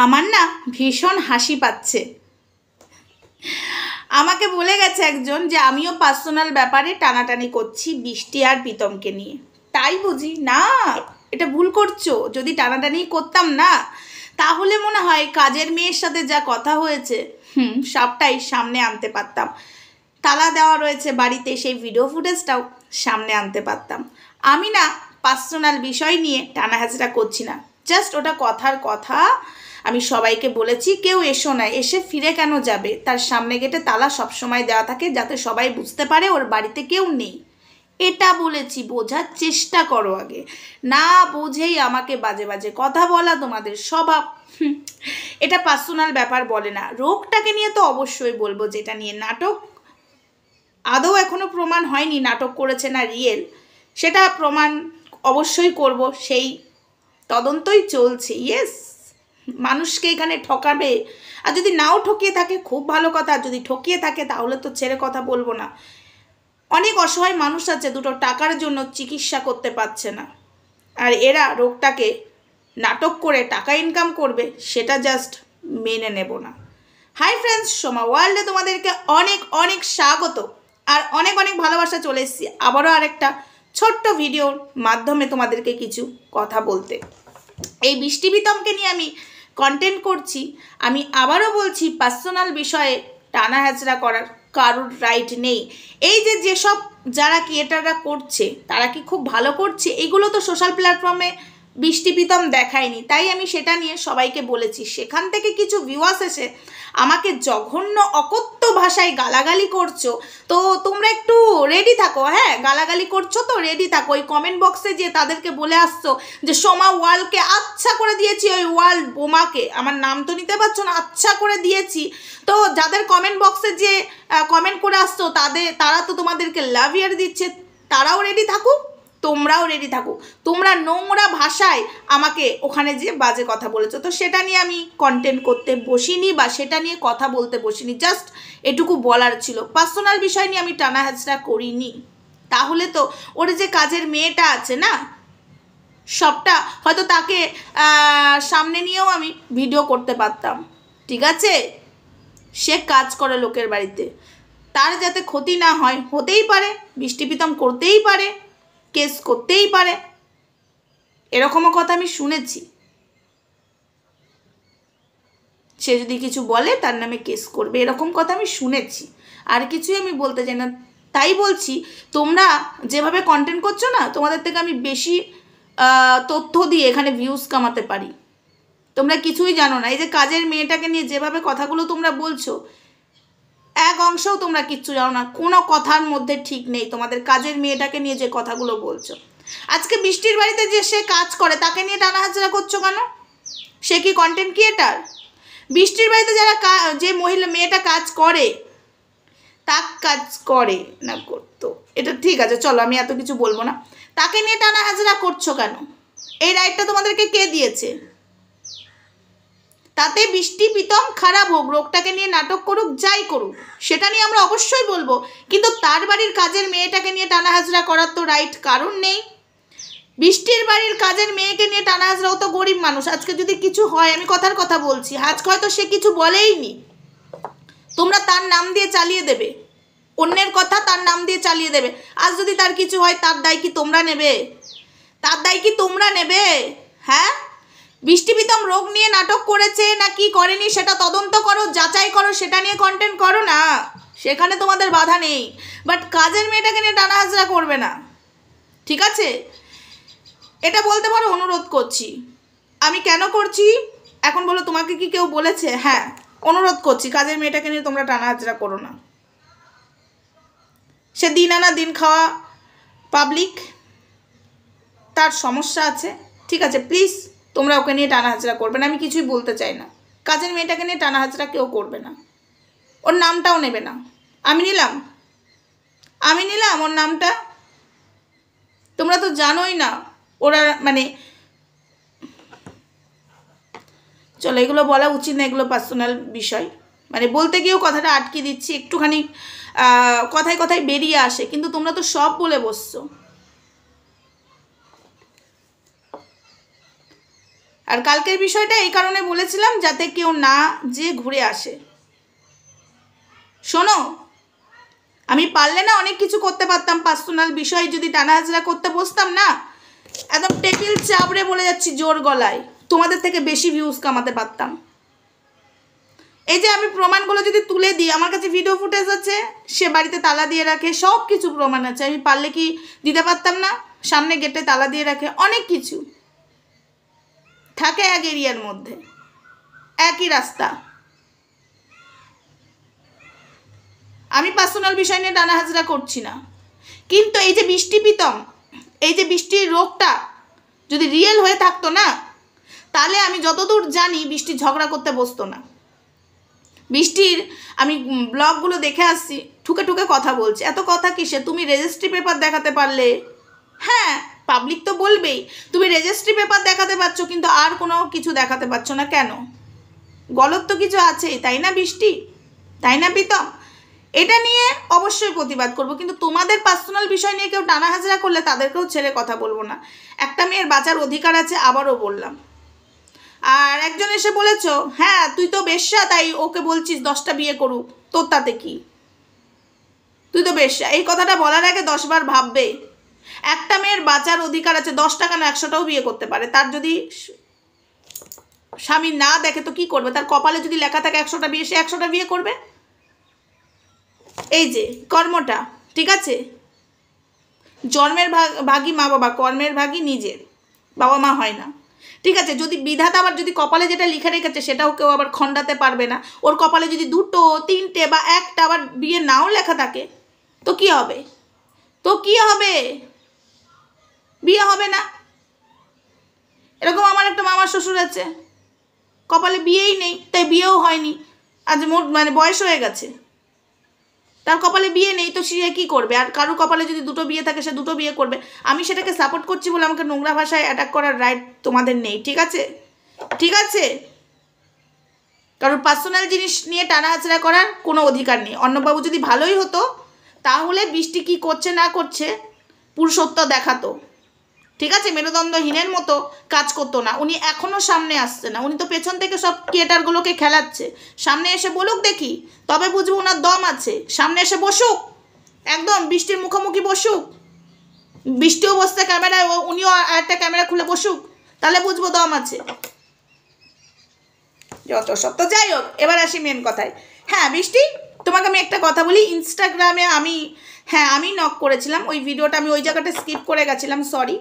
আমার না ভীষণ হাসি পাচ্ছে। আমাকে বলে গেছে একজন যে আমিও পার্সোনাল ব্যাপারে টানাটানি করছি বৃষ্টি আর প্রীতমকে নিয়ে। তাই বুঝি না, এটা ভুল করছো। যদি টানাটানি করতাম না তাহলে মনে হয় কাজের মেয়ের সাথে যা কথা হয়েছে সবটাই সামনে আনতে পারতাম। তালা দেওয়া রয়েছে বাড়িতে, সেই ভিডিও ফুটেজটাও সামনে আনতে পারতাম। আমি না পার্সোনাল বিষয় নিয়ে টানা হাজরা করছি না, জাস্ট ওটা কথার কথা। আমি সবাইকে বলেছি কেউ এসো না, এসে ফিরে কেন যাবে, তার সামনে গেটে তালা সবসময় দেওয়া থাকে যাতে সবাই বুঝতে পারে ওর বাড়িতে কেউ নেই। এটা বলেছি, বোঝার চেষ্টা করো আগে। না বুঝেই আমাকে বাজে বাজে কথা বলা তোমাদের স্বভাব। এটা পার্সোনাল ব্যাপার বলে না। রোগটাকে নিয়ে তো অবশ্যই বলবো, যেটা নিয়ে নাটক আদৌ এখনো প্রমাণ হয়নি নাটক করেছে না রিয়েল, সেটা প্রমাণ অবশ্যই করব, সেই তদন্তই চলছে। ইয়েস, মানুষকে এখানে ঠকাবে, আর যদি নাও ঠকিয়ে থাকে খুব ভালো কথা, আর যদি ঠকিয়ে থাকে তাহলে তো ছেড়ে কথা বলবো না। অনেক অসহায় মানুষ আছে দুটো টাকার জন্য চিকিৎসা করতে পারছে না, আর এরা রোগটাকে নাটক করে টাকা ইনকাম করবে, সেটা জাস্ট মেনে নেব না। হাই ফ্রেন্ডস, সোমা ওয়ার্ল্ডে তোমাদেরকে অনেক অনেক স্বাগত আর অনেক অনেক ভালোবাসা। চলে এসেছি আবারও আরেকটা ছোট্ট ভিডিওর মাধ্যমে তোমাদেরকে কিছু কথা বলতে। এই বৃষ্টি প্রীতমকে নিয়ে আমি কন্টেন্ট করছি। আমি আবারও বলছি, পার্সোনাল বিষয়ে টানা হ্যাচড়া করার কারোর রাইট নেই। এই যে যেসব যারা ক্রিয়েটাররা করছে তারা কি খুব ভালো করছে? এগুলো তো সোশ্যাল প্ল্যাটফর্মে বৃষ্টি প্রীতম দেখায়নি, তাই আমি সেটা নিয়ে সবাইকে বলেছি। সেখান থেকে কিছু ভিউয়ার্স এসে আমাকে জঘন্য অকথ্য ভাষায় গালাগালি করছো, তো তোমরা একটু রেডি থাকো। হ্যাঁ, গালাগালি করছো তো রেডি থাকো। ওই কমেন্ট বক্সে যে তাদেরকে বলে আসছো যে সোমা ওয়ার্ল্ডকে আচ্ছা করে দিয়েছি, ওই ওয়ার্ল্ড বোমাকে, আমার নাম তো নিতে পারছো না, আচ্ছা করে দিয়েছি। তো যাদের কমেন্ট বক্সে যে কমেন্ট করে আসছো তারা তো তোমাদেরকে লাভ ইয়ার দিচ্ছে, তারাও রেডি থাকুক, তোমরাও রেডি থাকো। তোমরা নোংরা ভাষায় আমাকে ওখানে যে বাজে কথা বলেছো, তো সেটা নিয়ে আমি কন্টেন্ট করতে বসিনি বা সেটা নিয়ে কথা বলতে বসিনি, জাস্ট এটুকু বলার ছিল। পার্সোনাল বিষয় নিয়ে আমি টানা হাজরা করিনি। তাহলে তো ওর যে কাজের মেয়েটা আছে না, সবটা হয়তো তাকে সামনে নিয়েও আমি ভিডিও করতে পারতাম। ঠিক আছে, সে কাজ করে লোকের বাড়িতে, তার যাতে ক্ষতি না হয়, হতেই পারে বৃষ্টি প্রীতম করতেই পারে, কেস করতেই পারে, এরকমও কথা আমি শুনেছি। সে যদি কিছু বলে তার নামে কেস করবে, এরকম কথা আমি শুনেছি। আর কিছুই আমি বলতে চাই না। তাই বলছি, তোমরা যেভাবে কন্টেন্ট করছো না, তোমাদের থেকে আমি বেশি তথ্য দিয়ে এখানে ভিউজ কামাতে পারি। তোমরা কিছুই জানো না। এই যে কাজের মেয়েটাকে নিয়ে যেভাবে কথাগুলো তোমরা বলছো, এক অংশও তোমরা কিচ্ছু জানো না, কোনো কথার মধ্যে ঠিক নেই তোমাদের। কাজের মেয়েটাকে নিয়ে যে কথাগুলো বলছো, আজকে বৃষ্টির বাড়িতে যে সে কাজ করে তাকে নিয়ে টানা হাজরা করছো কেন? সে কি কন্টেন্ট ক্রিয়েটার? বৃষ্টির বাড়িতে যারা যে মেয়েটা কাজ করে, তা কাজ করে না করতো, এটা ঠিক আছে, চলো আমি এত কিছু বলবো না। তাকে নিয়ে টানা হাজরা করছো কেন? এই রাইটটা তোমাদেরকে কে দিয়েছে? তাতে বৃষ্টি প্রীতম খারাপ হোক, রোগটাকে নিয়ে নাটক করুক, যাই করুক, সেটা নিয়ে আমরা অবশ্যই বলবো, কিন্তু তার বাড়ির কাজের মেয়েটাকে নিয়ে টানা হাজরা করার তো রাইট কারণ নেই। বৃষ্টির বাড়ির কাজের মেয়েকে নিয়ে টানা হাজরা, ও তো গরিব মানুষ। আজকে যদি কিছু হয়, আমি কথার কথা বলছি, আজকে হয়তো সে কিছু বলেইনি, তোমরা তার নাম দিয়ে চালিয়ে দেবে, অন্যের কথা তার নাম দিয়ে চালিয়ে দেবে। আজ যদি তার কিছু হয়, তার দায় কি তোমরা নেবে? তার দায় কি তোমরা নেবে? হ্যাঁ, বৃষ্টি প্রীতম রোগ নিয়ে নাটক করেছে না কি করেনি সেটা তদন্ত করো, যাচাই করো, সেটা নিয়ে কন্টেন্ট করো না, সেখানে তোমাদের বাধা নেই। বাট কাজের মেয়েটাকে নিয়ে টানা হাজরা করবে না, ঠিক আছে? এটা বলতে পারো, অনুরোধ করছি। আমি কেন করছি এখন বলো, তোমাকে কি কেউ বলেছে? হ্যাঁ, অনুরোধ করছি, কাজের মেয়েটাকে নিয়ে তোমরা টানা হাজরা করো না। সে দিন আনা দিন খাওয়া পাবলিক, তার সমস্যা আছে, ঠিক আছে? প্লিজ তোমরা ওকে নিয়ে টানা হাজরা করবে না, আমি কিছুই বলতে চাই না। কাজের মেয়েটাকে নিয়ে টানা হাজরা কেউ করবে না, ওর নামটাও নেবে না। আমি নিলাম ওর নামটা। তোমরা তো জানোই না ওরা, মানে চলো এগুলো বলা উচিত না, এগুলো পার্সোনাল বিষয়। মানে বলতে গিয়েও কথাটা আটকে দিচ্ছি, একটুখানি কথায় কথায় বেরিয়ে আসে, কিন্তু তোমরা তো সব বলে বসছো। আর কালকের বিষয়টা এই কারণে বলেছিলাম যাতে কেউ না যে ঘুরে আসে। শোনো, আমি পারলে না অনেক কিছু করতে পারতাম, পার্সোনাল বিষয় যদি টানা হাজরা করতে বসতাম না, একদম টেবিল চাপড়ে বলে যাচ্ছি জোর গলায়, তোমাদের থেকে বেশি ভিউজ কামাতে পারতাম। এই যে আমি প্রমাণগুলো যদি তুলে দিই, আমার কাছে ভিডিও ফুটেজ আছে, সে বাড়িতে তালা দিয়ে রাখে, সব কিছু প্রমাণ আছে, আমি পারলে কি দিতে পারতাম না? সামনে গেটে তালা দিয়ে রাখে, অনেক কিছু থাকে এক এরিয়ার মধ্যে, একই রাস্তা। আমি পার্সোনাল বিষয় নিয়ে টানা হাজরা করছি না, কিন্তু এই যে বৃষ্টি প্রীতম, এই যে বৃষ্টির রোগটা যদি রিয়েল হয়ে থাকতো না, তাহলে আমি যতদূর জানি বৃষ্টি ঝগড়া করতে বসতো না। বৃষ্টির আমি ব্লগগুলো দেখে আসছি, ঠুকে ঠুকে কথা বলছে, এত কথা কিসে? তুমি রেজিস্ট্রি পেপার দেখাতে পারলে, হ্যাঁ পাবলিক তো বলবেই, তুমি রেজিস্ট্রি পেপার দেখাতে পারছো কিন্তু আর কোনো কিছু দেখাতে পারছো না কেন? গলত তো কিছু আছেই, তাই না বৃষ্টি, তাই না প্রীতম? এটা নিয়ে অবশ্যই প্রতিবাদ করব, কিন্তু তোমাদের পার্সোনাল বিষয় নিয়ে কেউ টানা হাজরা করলে তাদেরকেও ছেড়ে কথা বলবো না। একটা মেয়ের বাঁচার অধিকার আছে, আবারও বললাম। আর একজন এসে বলেছো, হ্যাঁ তুই তো বেশ্যা, তাই ওকে বলছিস 10টা বিয়ে করুক, তোর তাতে কি? তুই তো বেশ্যা, এই কথাটা বলার আগে 10 বার ভাববে। একটা মেয়ের বাঁচার অধিকার আছে, 10টা কেন 100টাও বিয়ে করতে পারে। তার যদি স্বামী না দেখে তো কি করবে? তার কপালে যদি লেখা থাকে 100টা বিয়ে, সে 100টা বিয়ে করবে। এই যে কর্মটা, ঠিক আছে, জন্মের ভাগী মা বাবা, কর্মের ভাগী নিজের, বাবা মা হয় না, ঠিক আছে। যদি বিধাতা আবার যদি কপালে যেটা লিখে রেখেছে সেটাও কেউ আবার খণ্ডাতে পারবে না। ওর কপালে যদি 2টো 3টে বা 1টা আবার বিয়ে নাও লেখা থাকে, তো কি হবে? তো কি হবে? বিয়ে হবে না। এরকম আমার একটা মামার শ্বশুর আছে, কপালে বিয়েই নেই, তাই বিয়েও হয়নি, আজ মানে বয়স হয়ে গেছে, তার কপালে বিয়ে নেই, তো সে কী করবে? আর কারোর কপালে যদি 2টো বিয়ে থাকে, সে 2টো বিয়ে করবে। আমি সেটাকে সাপোর্ট করছি বলে আমাকে নোংরা ভাষায় অ্যাটাক করার রাইট তোমাদের নেই, ঠিক আছে? ঠিক আছে, কারোর পার্সোনাল জিনিস নিয়ে টানা হাচড়া করার কোনো অধিকার নেই। অর্ণববাবু যদি ভালোই হতো, তাহলে বৃষ্টি কী করছে না করছে পুরুষত্ব দেখাতো, ঠিক আছে? মেরুদণ্ডহীনের মতো কাজ করতো না। উনি এখনও সামনে আসছে না, উনি তো পেছন থেকে সব ক্রিয়েটারগুলোকে খেলাচ্ছে। সামনে এসে বলুক দেখি, তবে বুঝবো ওনার দম আছে। সামনে এসে বসুক, একদম বৃষ্টির মুখোমুখি বসুক, বৃষ্টিও বসতে ক্যামেরায়, উনিও একটা ক্যামেরা খুলে বসুক, তাহলে বুঝবো দম আছে। যত সব তো যাই হোক, এবার আসি মেন কথায়। হ্যাঁ বৃষ্টি, তোমাকে আমি একটা কথা বলি, ইনস্টাগ্রামে আমি নক করেছিলাম, ওই ভিডিওটা আমি ওই জায়গাটা স্কিপ করে গেছিলাম, সরি।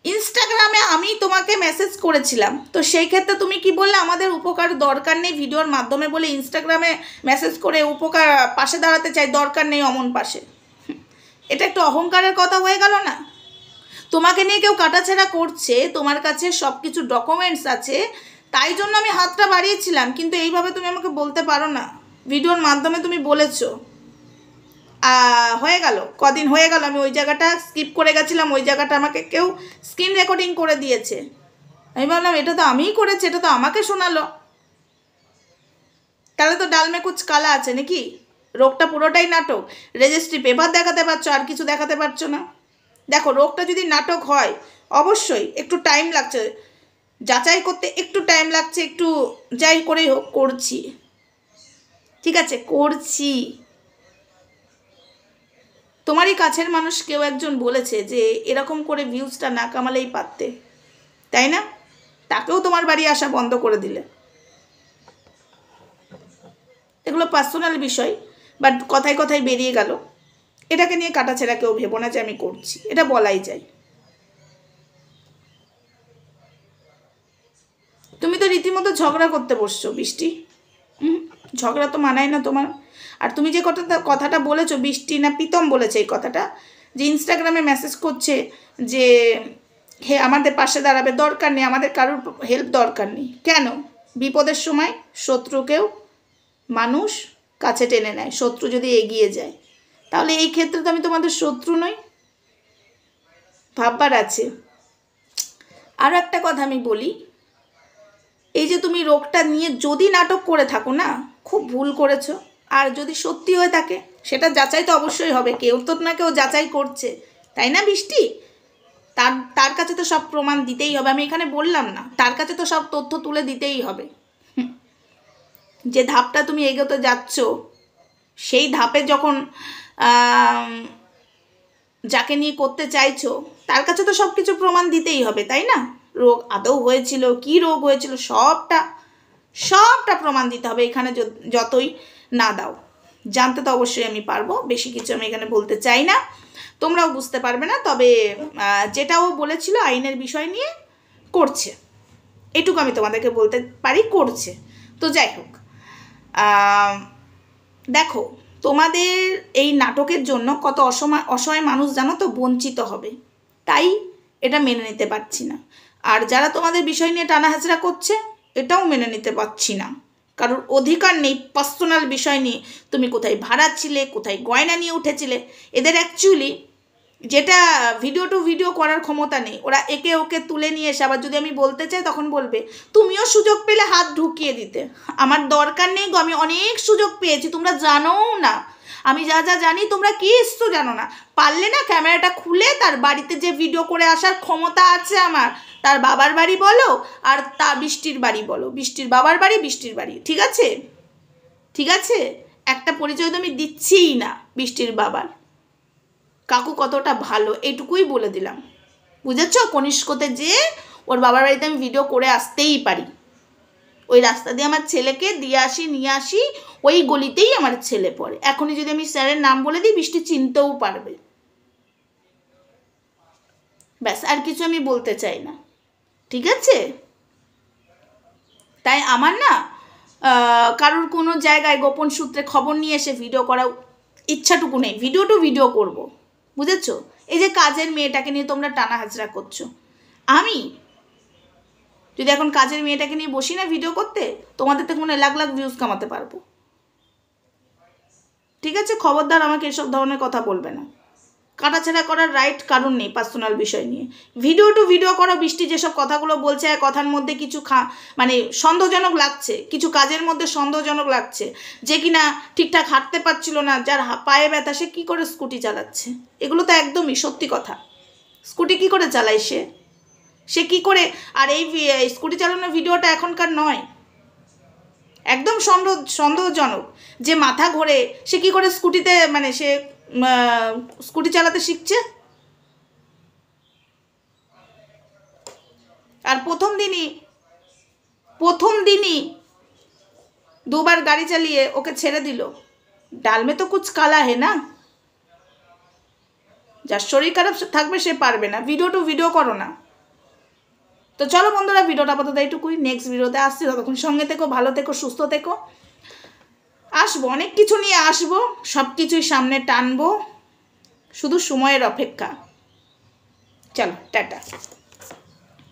ইনস্টাগ্রামে আমি তোমাকে মেসেজ করেছিলাম, তো সেই ক্ষেত্রে তুমি কি বললে আমাদের উপকার দরকার নেই ভিডিওর মাধ্যমে বলে ইনস্টাগ্রামে মেসেজ করে উপকার পাশে দাঁড়াতে চাই, দরকার নেই অমন পাশে। এটা একটু অহংকারের কথা হয়ে গেল না? তোমাকে নিয়ে কেউ কাটাছেড়া করছে, তোমার কাছে সব কিছু ডকুমেন্টস আছে, তাই জন্য আমি হাতটা বাড়িয়েছিলাম, কিন্তু এইভাবে তুমি আমাকে বলতে পারো না। ভিডিওর মাধ্যমে তুমি বলেছো, হয়ে গেল কদিন হয়ে গেল, আমি ওই জায়গাটা স্কিপ করে গেছিলাম, ওই জায়গাটা আমাকে কেউ স্ক্রিন রেকর্ডিং করে দিয়েছে। আমি ভাবলাম এটা তো আমিই করেছি, এটা তো আমাকে শোনালো, তাহলে তো ডালমে কুচ কালা আছে নাকি? রোগটা পুরোটাই নাটক। রেজিস্ট্রি পেপার দেখাতে পারছো, আর কিছু দেখাতে পারছো না। দেখো, রোগটা যদি নাটক হয় অবশ্যই একটু টাইম লাগছে যাচাই করতে, একটু টাইম লাগছে, একটু যাই করেই হোক করছি, ঠিক আছে, করছি। তোমারই কাছের মানুষ কেউ একজন বলেছে যে এরকম করে ভিউজটা না কামালেই পারতে, তাই না? তাকেও তোমার বাড়ি আসা বন্ধ করে দিলে। এগুলো পার্সোনাল বিষয়, বাট কথায় কথায় বেরিয়ে গেল। এটাকে নিয়ে কাটাছেড়া কেউ ভেবো না যে আমি করছি, এটা বলাই যায়। তুমি তো রীতিমতো ঝগড়া করতে বসছো বৃষ্টি, ঝগড়া তো মানায় না তোমার। আর তুমি যে কথাটা বলেছো, বৃষ্টি না প্রীতম বলেছে এই কথাটা, যে ইনস্টাগ্রামে মেসেজ করছে যে হে আমাদের পাশে দাঁড়াবে, দরকার নেই, আমাদের কারোর হেল্প দরকার নেই। কেন? বিপদের সময় শত্রুকেও মানুষ কাছে টেনে নেয়, শত্রু যদি এগিয়ে যায়। তাহলে এই ক্ষেত্রে তো আমি তোমাদের শত্রু নই, ভাববার আছে। আরও একটা কথা আমি বলি, এই যে তুমি রোগটা নিয়ে যদি নাটক করে থাকো না, খুব ভুল করেছো। আর যদি সত্যি হয়ে থাকে সেটা যাচাই তো অবশ্যই হবে, কেউ তো না কেউ যাচাই করছে, তাই না বৃষ্টি? তার তার কাছে তো সব প্রমাণ দিতেই হবে। আমি এখানে বললাম না, তার কাছে তো সব তথ্য তুলে দিতেই হবে। যে ধাপটা তুমি এগোতে যাচ্ছ, সেই ধাপে যখন যাকে নিয়ে করতে চাইছো তার কাছে তো সব কিছু প্রমাণ দিতেই হবে, তাই না? রোগ আদৌ হয়েছিল, কি রোগ হয়েছিল, সবটা সবটা প্রমাণ দিতে হবে। এখানে যতই না দাও, জানতে তো অবশ্যই আমি পারবো, বেশি কিছু আমি এখানে বলতে চাই না, তোমরাও বুঝতে পারবে না। তবে যেটাও বলেছিল আইনের বিষয় নিয়ে করছে, এটুকু আমি তোমাদেরকে বলতে পারি, করছে। তো যাই হোক, দেখো তোমাদের এই নাটকের জন্য কত অসহায় মানুষ জানো তো বঞ্চিত হবে, তাই এটা মেনে নিতে পারছি না। আর যারা তোমাদের বিষয় নিয়ে টানাহেঁচড়া করছে, এটাও মেনে নিতে পারছি না। কারোর অধিকার নেই পার্সোনাল বিষয় নিয়ে তুমি কোথায় ভাড়া ছিলে, কোথায় গয়না নিয়ে উঠেছিলে। এদের অ্যাকচুয়ালি যেটা ভিডিও টু ভিডিও করার ক্ষমতা নেই, ওরা একে ওকে তুলে নিয়ে এসে আবার যদি আমি বলতে চাই তখন বলবে তুমিও সুযোগ পেলে হাত ঢুকিয়ে দিতে। আমার দরকার নেই গো, আমি অনেক সুযোগ পেয়েছি, তোমরা জানোও না। আমি যা যা জানি তোমরা কিচ্ছু জানো না। পারলে না ক্যামেরাটা খুলে তার বাড়িতে যে ভিডিও করে আসার ক্ষমতা আছে আমার, তার বাবার বাড়ি বলো আর তা বৃষ্টির বাড়ি বলো, বৃষ্টির বাবার বাড়ি, বৃষ্টির বাড়ি, ঠিক আছে? ঠিক আছে, একটা পরিচয় তো আমি দিচ্ছিই না বৃষ্টির বাবার। কাকু কতটা ভালো এইটুকুই বলে দিলাম, বুঝেছ? কনিষ্কতে যে ওর বাবার বাড়িতে আমি ভিডিও করে আসতেই পারি, ওই রাস্তা দিয়ে আমার ছেলেকে দিয়ে আসি নিয়ে আসি, ওই গলিতেই আমার ছেলে পড়ে। এখনই যদি আমি স্যারের নাম বলে দিই বৃষ্টি চিনতেও পারবে। ব্যাস, আর কিছু আমি বলতে চাই না, ঠিক আছে? তাই আমার না কারোর কোনো জায়গায় গোপন সূত্রে খবর নিয়ে এসে ভিডিও করার ইচ্ছাটুকু নেই। ভিডিও টু ভিডিও করব, বুঝেছ? এই যে কাজের মেয়েটাকে নিয়ে তোমরা টানা হাজরা করছো, আমি যদি এখন কাজের মেয়েটাকে নিয়ে বসি না ভিডিও করতে, তোমাদের থেকে মনে লাখ লাখ ভিউজ কামাতে পারবো, ঠিক আছে? খবরদার আমাকে এসব ধরনের কথা বলবে না। কাটাছেড়া করার রাইট কারণ নেই পার্সোনাল বিষয় নিয়ে। ভিডিও টু ভিডিও করো। বৃষ্টি যেসব কথাগুলো বলছে, কথার মধ্যে কিছু মানে সন্দেহজনক লাগছে, কিছু কাজের মধ্যে সন্দেহজনক লাগছে। যে কিনা ঠিকঠাক হাঁটতে পারছিল না, যার পায়ে ব্যথা, সে কী করে স্কুটি চালাচ্ছে, এগুলো তো একদমই সত্যি কথা। স্কুটি কী করে চালায় সে কী করে? আর এই স্কুটি চালানোর ভিডিওটা এখনকার নয়, একদম সন্দেহজনক। যে মাথা ঘোরে সে কী করে স্কুটিতে, মানে সে স্কুটি চালাতে শিখছে? আর প্রথম দিনই দুবার গাড়ি চালিয়ে ওকে ছেড়ে দিল। ডাল মে তো কুছ কালা হে না। যার শরীর খারাপ থাকবে সে পারবে না। ভিডিও টু ভিডিও করো না। তো চলো বন্ধুরা, ভিডিওটা আপাতত এইটুকুই। নেক্সট ভিডিওতে আসছি, ততক্ষণ সঙ্গে থেকো, ভালো থেকো, সুস্থ থেকো। আসবো, অনেক কিছু নিয়ে আসবো, সব কিছুই সামনে টানবো, শুধু সময়ের অপেক্ষা। চলো, টাটা।